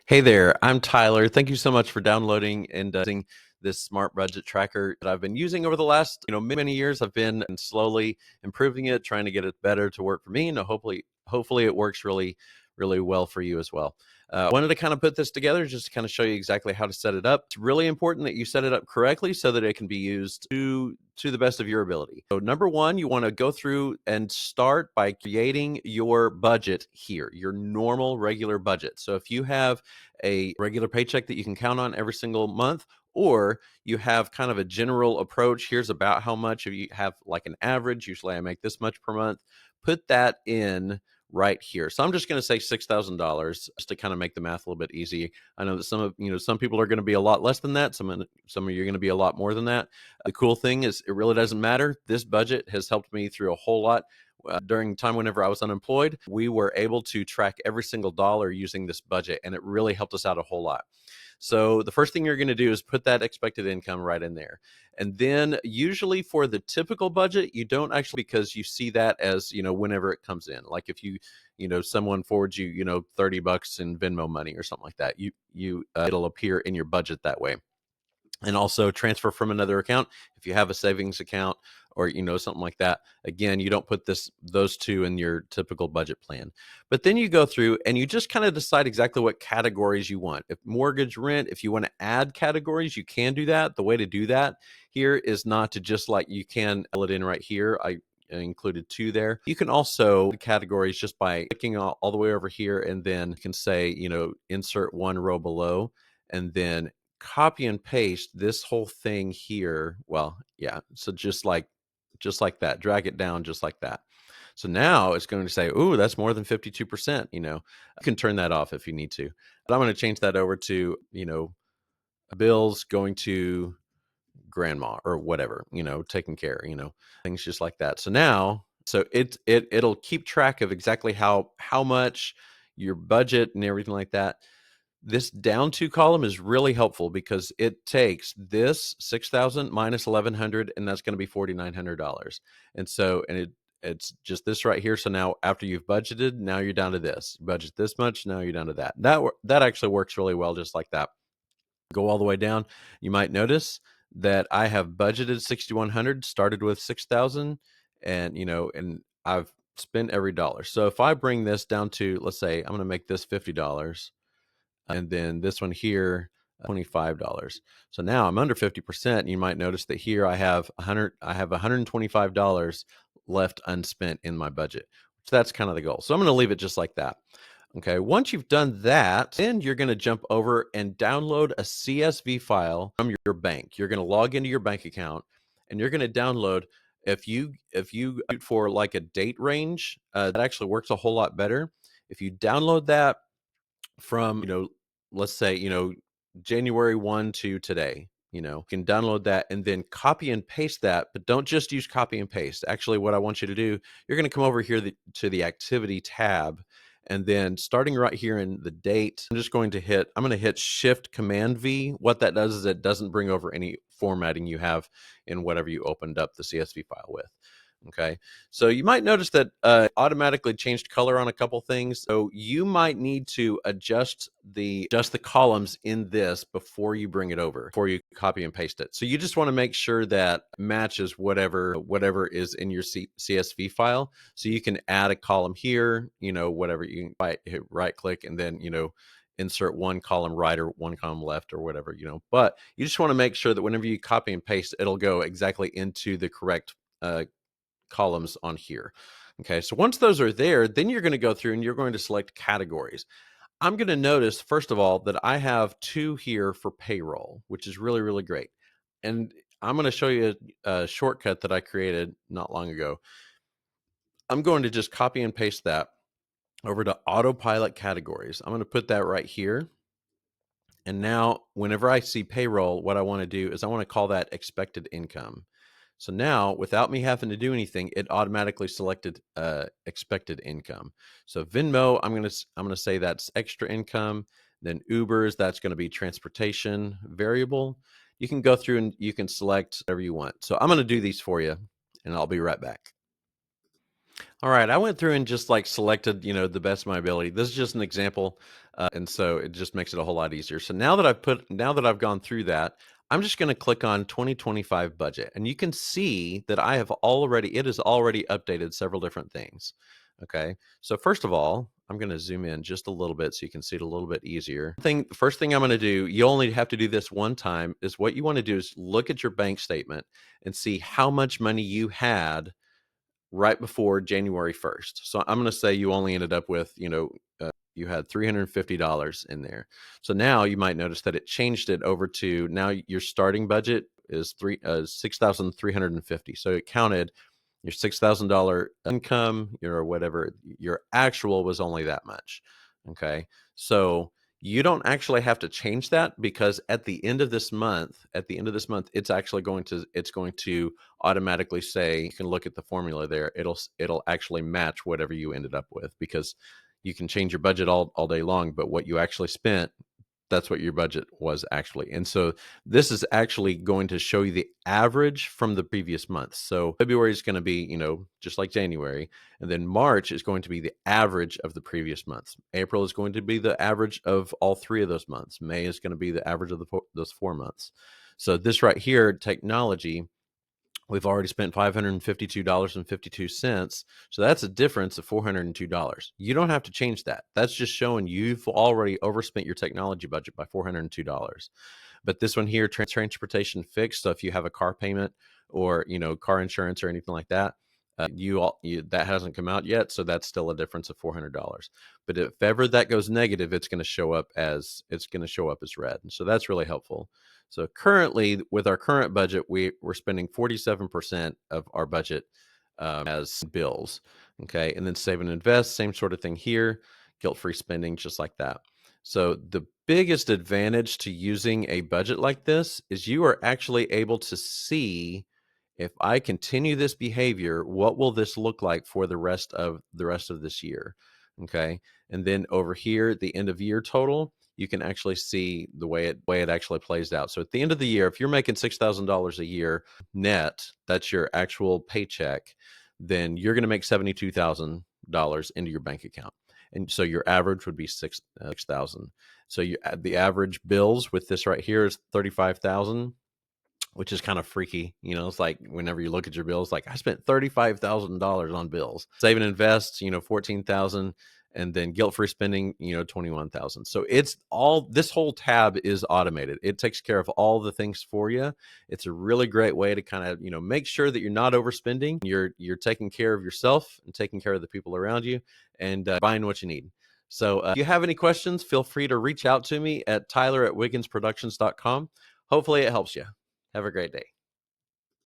Hey there, I'm Tyler. Thank you so much for downloading and using this smart budget tracker that I've been using over the last, many years. I've been slowly improving it, trying to get it better to work for me, and hopefully it works really, really well for you as well. I wanted to kind of put this together just to kind of show you exactly how to set it up. It's really important that you set it up correctly so that it can be used to the best of your ability. So number one, you want to go through and start by creating your budget here, your normal regular budget. So if you have a regular paycheck that you can count on every single month, or you have kind of a general approach, here's about how much. If you have like an average, usually I make this much per month, put that in right here. So I'm just going to say $6,000 just to kind of make the math a little bit easy. I know that some people are going to be a lot less than that. Some of you are going to be a lot more than that. The cool thing is it really doesn't matter. This budget has helped me through a whole lot. During the time whenever I was unemployed, we were able to track every single dollar using this budget, and it really helped us out a whole lot. So the first thing you're going to do is put that expected income right in there. And then usually for the typical budget, you don't actually, because you see that as, whenever it comes in. Like if someone forwards you, $30 in Venmo money or something like that, it'll appear in your budget that way. And also transfer from another account if you have a savings account or something like that. Again, you don't put those two in your typical budget plan. But then you go through and you just kind of decide exactly what categories you want. If mortgage, rent, if you want to add categories, you can do that. The way to do that here is not to just like, you can fill it in right here. I included two there. You can also categories just by clicking all the way over here, and then you can say, insert one row below, and then copy and paste this whole thing here. Well, yeah. So just like that, drag it down just like that. So now it's going to say, "Ooh, that's more than 52%." You can turn that off if you need to. But I'm going to change that over to, bills going to grandma or whatever, taking care, things just like that. So now, it'll keep track of exactly how much your budget and everything like that. This down to column is really helpful because it takes this 6,000 minus 1,100, and that's going to be $4,900. It's just this right here. So now after you've budgeted, now you're down to this. Budget this much, now you're down to that. That actually works really well, just like that. Go all the way down. You might notice that I have budgeted 6,100, started with 6,000, and I've spent every dollar. So if I bring this down to, let's say, I'm going to make this $50, and then this one here, $25. So now I'm under 50%. You might notice that here I have $125 left unspent in my budget. So that's kind of the goal. So I'm going to leave it just like that. Okay, once you've done that, then you're going to jump over and download a CSV file from your bank. You're going to log into your bank account, and you're going to download. If you for like a date range, that actually works a whole lot better. If you download that from, let's say, January 1 to today, you can download that and then copy and paste that, but don't just use copy and paste. Actually, what I want you to do, you're going to come over here to the activity tab, and then starting right here in the date, I'm going to hit Shift Command V. What that does is it doesn't bring over any formatting you have in whatever you opened up the CSV file with. Okay, so you might notice that automatically changed color on a couple things. So you might need to adjust the columns in this before you bring it over, before you copy and paste it. So you just want to make sure that matches whatever is in your CSV file. So you can add a column here, whatever. You can hit right click and then, insert one column right or one column left or whatever, But you just want to make sure that whenever you copy and paste, it'll go exactly into the correct columns on here. Okay, so once those are there, then you're going to go through and you're going to select categories. I'm going to notice, first of all, that I have two here for payroll, which is really, really great. And I'm going to show you a shortcut that I created not long ago. I'm going to just copy and paste that over to autopilot categories. I'm going to put that right here. And now whenever I see payroll, what I want to do is I want to call that expected income. So now, without me having to do anything, it automatically selected expected income. So Venmo, I'm gonna say that's extra income. Then Ubers, that's going to be transportation variable. You can go through and you can select whatever you want. So I'm going to do these for you, and I'll be right back. All right, I went through and just like selected, the best of my ability. This is just an example. And so it just makes it a whole lot easier. So now that I've gone through that, I'm just going to click on 2025 budget, and you can see that it has already updated several different things. Okay. So first of all, I'm going to zoom in just a little bit so you can see it a little bit easier. First thing I'm going to do, you only have to do this one time, is what you want to do is look at your bank statement and see how much money you had right before January 1st. So I'm going to say you only ended up with, you had $350 in there. So now you might notice that it changed it over to, now your starting budget is 6,350. So it counted your $6,000 income, your whatever, your actual was only that much. Okay. So you don't actually have to change that, because at the end of this month, it's going to automatically say, you can look at the formula there. It'll actually match whatever you ended up with, because you can change your budget all day long, but what you actually spent, that's what your budget was actually. And so this is actually going to show you the average from the previous month. So February is going to be, just like January. And then March is going to be the average of the previous months. April is going to be the average of all three of those months. May is going to be the average of those 4 months. So this right here, technology, we've already spent $552.52. So that's a difference of $402. You don't have to change that. That's just showing you've already overspent your technology budget by $402. But this one here, transportation fixed. So if you have a car payment or, car insurance or anything like that, that hasn't come out yet. So that's still a difference of $400. But if ever that goes negative, it's going to show up as red. And so that's really helpful. So currently, with our current budget, we're spending 47% of our budget as bills. Okay. And then save and invest, same sort of thing here, guilt-free spending, just like that. So the biggest advantage to using a budget like this is you are actually able to see, if I continue this behavior, what will this look like for the rest of this year? Okay. And then over here, the end of year total, you can actually see the way it actually plays out. So at the end of the year, if you're making $6,000 a year net, that's your actual paycheck, then you're going to make $72,000 into your bank account. And so your average would be 6,000. So the average bills with this right here is 35,000, which is kind of freaky. It's like whenever you look at your bills, like I spent $35,000 on bills. Save and invest, 14,000, and then guilt-free spending, 21,000. So this whole tab is automated. It takes care of all the things for you. It's a really great way to kind of, make sure that you're not overspending. You're taking care of yourself and taking care of the people around you, and buying what you need. So if you have any questions, feel free to reach out to me at tyler@wigginsproductions.com. Hopefully it helps you. Have a great day.